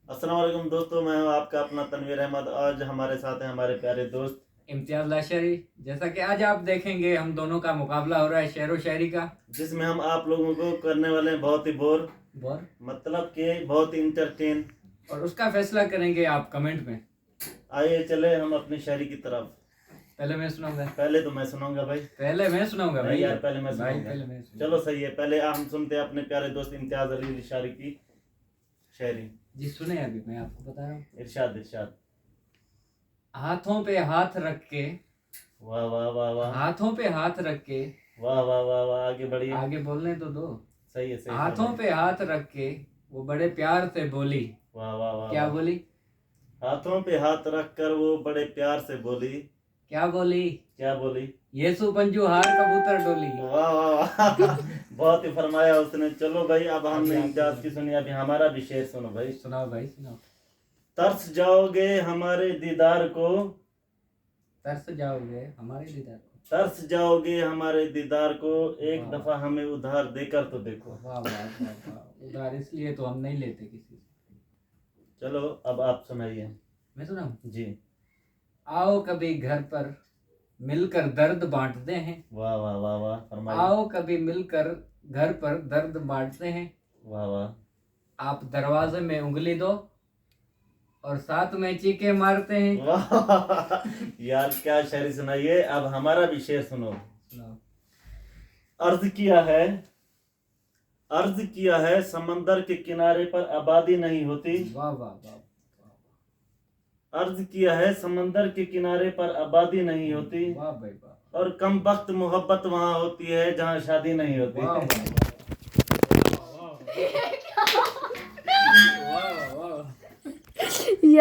अस्सलाम वालेकुम दोस्तों, मैं हूं आपका अपना तनवीर अहमद। आज हमारे साथ हैं हमारे प्यारे दोस्त इम्तियाज लाशरी। जैसा कि आज आप देखेंगे हम दोनों का मुकाबला हो रहा है शेर व शायरी का। जिसमें हम आप लोगों को करने वाले हैं बहुत ही बोर, बोर मतलब कि बहुत ही इंटरटेन। और उसका फैसला करेंगे आप कमेंट में। आइए चले हम अपनी शायरी की तरफ। पहले मैं सुनाऊंगा। पहले तो मैं सुनाऊंगा भाई। पहले मैं सुनाऊंगा नहीं भाई। यार, पहले मैं भाई सुनाऊंगा। पहले मैं सुनाऊंगा। चलो सही है, पहले हम सुनते हैं अपने प्यारे दोस्त इम्तियाज अली शायरी की शायरी। जी सुने, अभी मैं आपको बता रहा हूँ। इरशाद इरशाद। हाथों पे हाथ रख के, वाह वाह वाह वाह, हाथों पे हाथ रख के, वाह वाह वाह वाह, आगे बढ़िए। आगे बोलने तो दो। सही है, सही हाथों पे हाथ रख के वो बड़े प्यार से बोली। वाह वाह वाह, क्या बोली? हाथों पे हाथ रख कर वो बड़े प्यार से बोली। क्या बोली? क्या बोली? येसु पंजू हार कबूतर डोली। वाह वाह वाह, बहुत ही फरमाया उसने। चलो भाई, अब हमने अभी इम्तियाज की सुनी, अभी हमारा भी शेर सुनो भाई। सुनाओ भाई सुनाओ। तरस जाओगे हमारे दीदार को, तरस जाओगे हमारे दीदार को। तरस जाओगे हमारे दीदार को, एक वाह। दफा हमें उधार देकर तो देखो। वाह वाह वाह वाह। उधार इसलिए तो हम नहीं लेते किसी से। चलो अब आप सुनाइए। मैं सुनाऊं? जी। आओ कभी घर पर मिलकर दर्द बांटते हैं। वाह वाह वाह वाह, फरमाइए। आओ कभी मिलकर घर पर दर्द बांटते हैं। वाह वाह आप दरवाजे में उंगली दो और साथ में चीखे मारते हैं। वाह, यार क्या शायरी सुनाइए। अब हमारा भी शेर सुनो। सुनाओ। अर्ज किया है, अर्ज किया है समंदर के किनारे पर आबादी नहीं होती। वाह वाह वाह। अर्ज किया है समंदर के किनारे पर आबादी नहीं होती, वाह भाई वाह। और कम वक्त मोहब्बत वहां होती है जहां शादी नहीं होती। वाह वाह वाह।